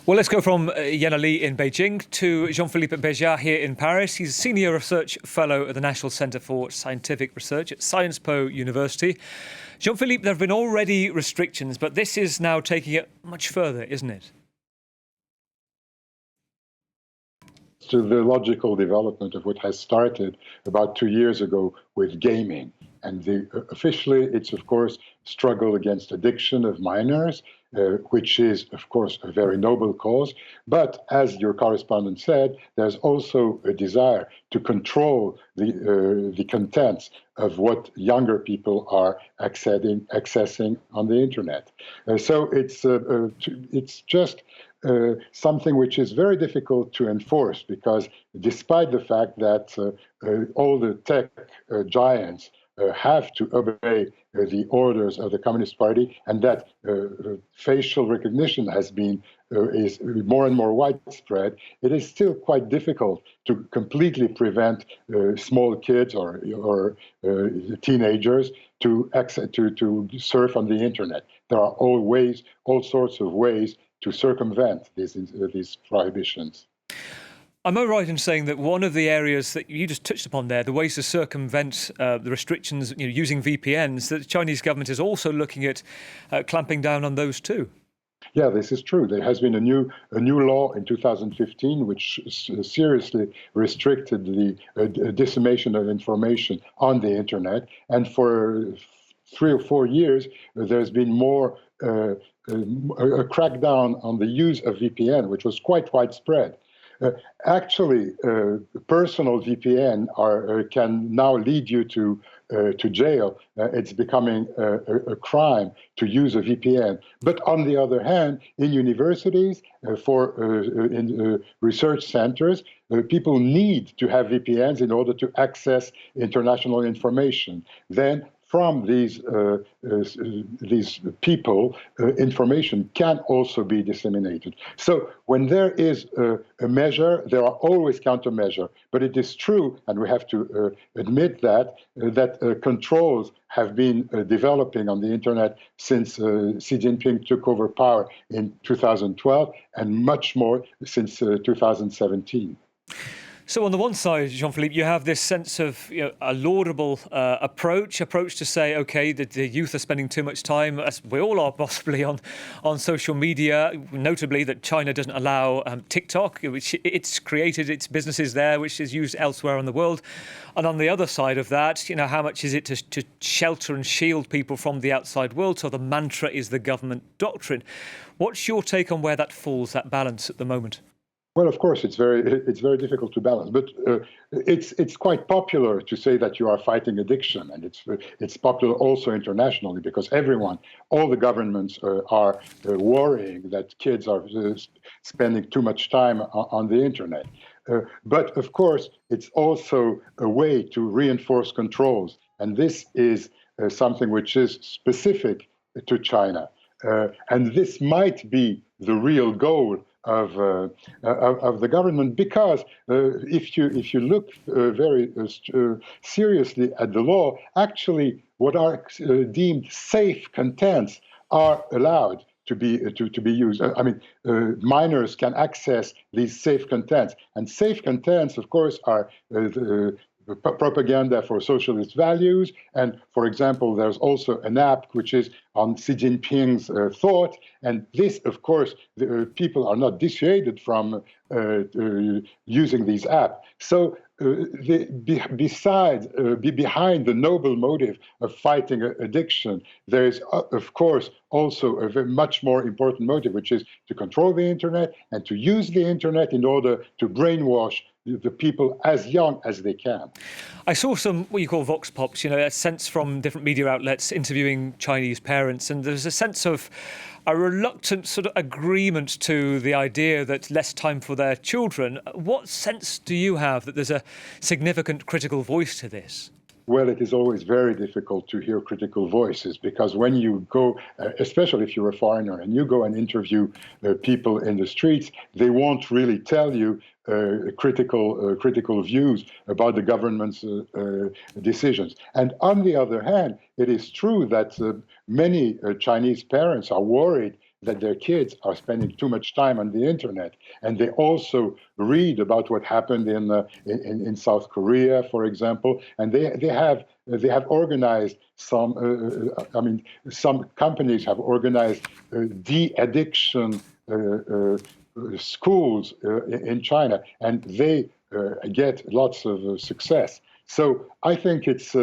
Well, let's go from Yana Li in Beijing to Jean-Philippe Béjart here in Paris. He's a Senior Research Fellow at the National Centre for Scientific Research at Sciences Po University. Jean-Philippe, there have been already restrictions, but this is now taking it much further, isn't it? To the logical development of what has started about 2 years ago with gaming. And officially, it's, of course, struggle against addiction of minors, which is, of course, a very noble cause. But as your correspondent said, there's also a desire to control the contents of what younger people are accessing on the internet. So it's just something which is very difficult to enforce, because despite the fact that all the tech giants have to obey the orders of the Communist Party, and that facial recognition is more and more widespread, it is still quite difficult to completely prevent small kids or teenagers to surf on the internet. There are all sorts of ways to circumvent these prohibitions. Am I right in saying that one of the areas that you just touched upon there, the ways to circumvent the restrictions, using VPNs, that the Chinese government is also looking at clamping down on those too? Yeah, this is true. There has been a new law in 2015 which seriously restricted the dissemination of information on the internet, and for 3 or 4 years there's been more a crackdown on the use of VPN, which was quite widespread. Actually, personal VPN can now lead you to jail. It's becoming a crime to use a VPN. But on the other hand, in universities, in research centers, people need to have VPNs in order to access international information. Then, from these people, information can also be disseminated. So when there is a measure, there are always countermeasures. But it is true, and we have to admit that controls have been developing on the internet since Xi Jinping took over power in 2012, and much more since 2017. So on the one side, Jean-Philippe, you have this sense of a laudable approach to say, OK, the youth are spending too much time, as we all are possibly, on social media, notably that China doesn't allow TikTok, which it's created its businesses there, which is used elsewhere in the world. And on the other side of that, how much is it to shelter and shield people from the outside world? So the mantra is the government doctrine. What's your take on where that falls, that balance at the moment? Well, of course, it's very difficult to balance, but it's quite popular to say that you are fighting addiction, and it's popular also internationally, because all the governments are worrying that kids are spending too much time on the internet. But of course, it's also a way to reinforce controls, and this is something which is specific to China, and this might be the real goal of the government, because if you look very seriously at the law, actually what are deemed safe contents are allowed to be used. Minors can access these safe contents, and safe contents, of course, are propaganda for socialist values. And for example, there's also an app which is on Xi Jinping's thought. And this, of course, people are not dissuaded from using these apps. So behind the noble motive of fighting addiction, there is, of course, also a much more important motive, which is to control the internet and to use the internet in order to brainwash the people as young as they can. I saw some what you call vox pops, a sense from different media outlets interviewing Chinese parents, and there's a sense of a reluctant sort of agreement to the idea that less time for their children. What sense do you have that there's a significant critical voice to this? Well, it is always very difficult to hear critical voices, because when you go, especially if you're a foreigner, and you go and interview people in the streets, they won't really tell you critical views about the government's decisions. And on the other hand, it is true that many Chinese parents are worried that their kids are spending too much time on the internet, and they also read about what happened in South Korea, for example, and they have organized some. Some companies have organized de-addiction schools in China, and they get lots of success. So I think it's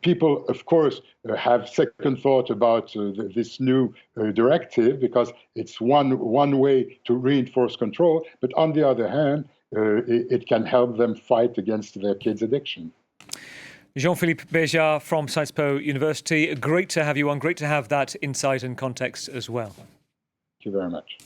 people, of course, have second thought about this new directive, because it's one way to reinforce control. But on the other hand, it can help them fight against their kids' addiction. Jean-Philippe Béjart from Sciences Po University. Great to have you on. Great to have that insight and context as well. Thank you very much.